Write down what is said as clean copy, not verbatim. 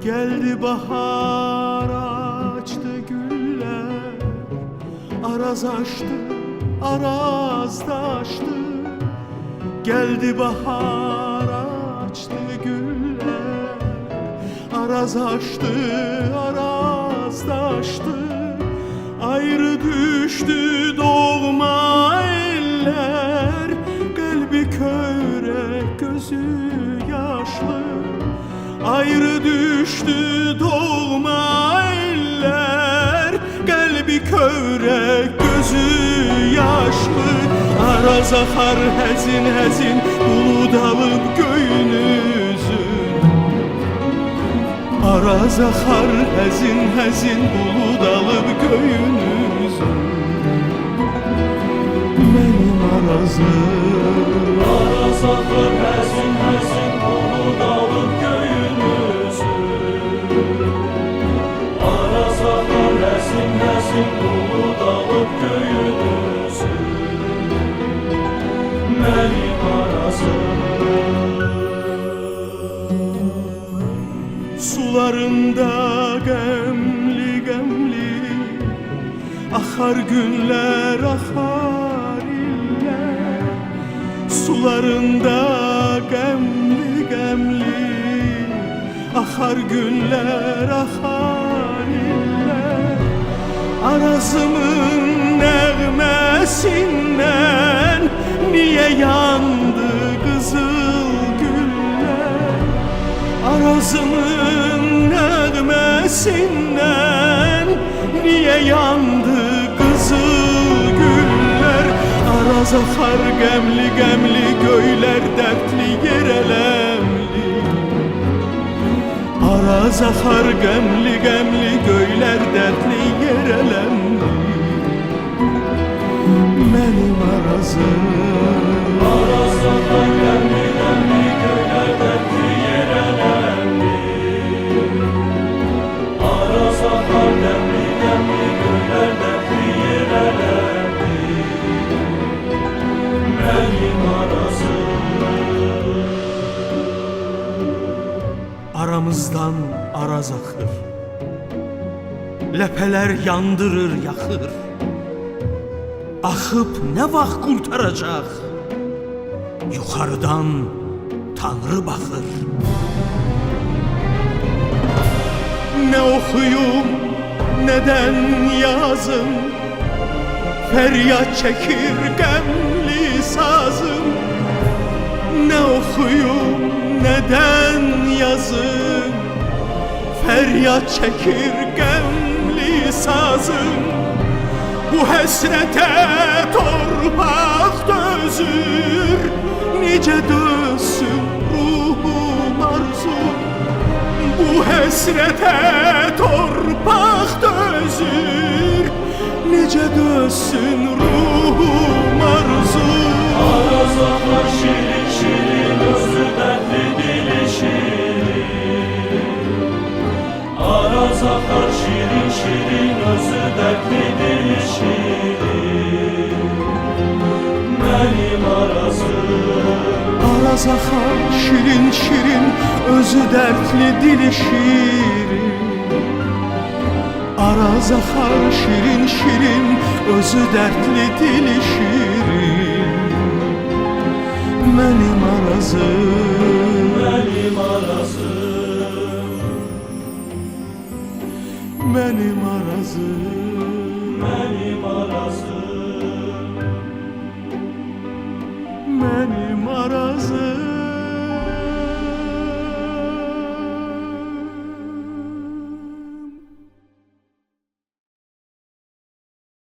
Geldi bahar, açtı güller, araz açtı, arazda açtı. Geldi bahar, açtı güller, araz açtı, arazda açtı. Ayrı düştü doğma eller, kalbi körek, gözü yaşlı. Ayrı düştü doğma eller, kalbi körek, gözü yaşlı. Araz akar hezin hezin, bulut alıp göğünüzü. Araz akar hezin hezin, bulut alıp göğünüzü. Benim arazım. Araz akar hezin hezin, bulut alıp göğünüzü. Araz akar hezin hezin, bulut alıp göğünüzü. Benim arazım. Sularında gemli gemli akar günler, akar iller. Sularında gemli gemli akar günler, akar iller. Arazımın nəğməsindən niye yandı kızıl güller? Arazımın nəğməsindən niye yandı kızıl güller? Araz akar gemli gemli, göyler dertli yerelemli. Araz akar gemli gemli, göyler dertli yerelemli. Benim arazım. Araz akar gemli gemli, göyler dertli yerelemli. Araz akar gemli gemli, göyler dertli yerelemli. Benim arazım. Aramızdan araz akır, lepeler yandırır yakır. Akıp ne vaxt kurtaracak? Yukarıdan Tanrı bakır. Ne okuyum, neden yazım, feryat çekir gemli sazım. Ne okuyum, neden yazım, feryat çekir gemli sazım. Bu hesrete torpaq dözür, nice dözsün ruhum arzum. Bu hesrete torpaq dözür, nice dözsün ruhum arzum. Araz akar şirin şirin, özü dertli dili şirin. Araz akar şirin şirin, özü dertli dili şirin. Benim arazım. Araz akar şirin şirin, özü dertli dili şirin. Araz akar şirin şirin, özü dertli dili şirin. Benim arazım. Benim arazım. Benim arazım. Benim arazım. Benim arazım.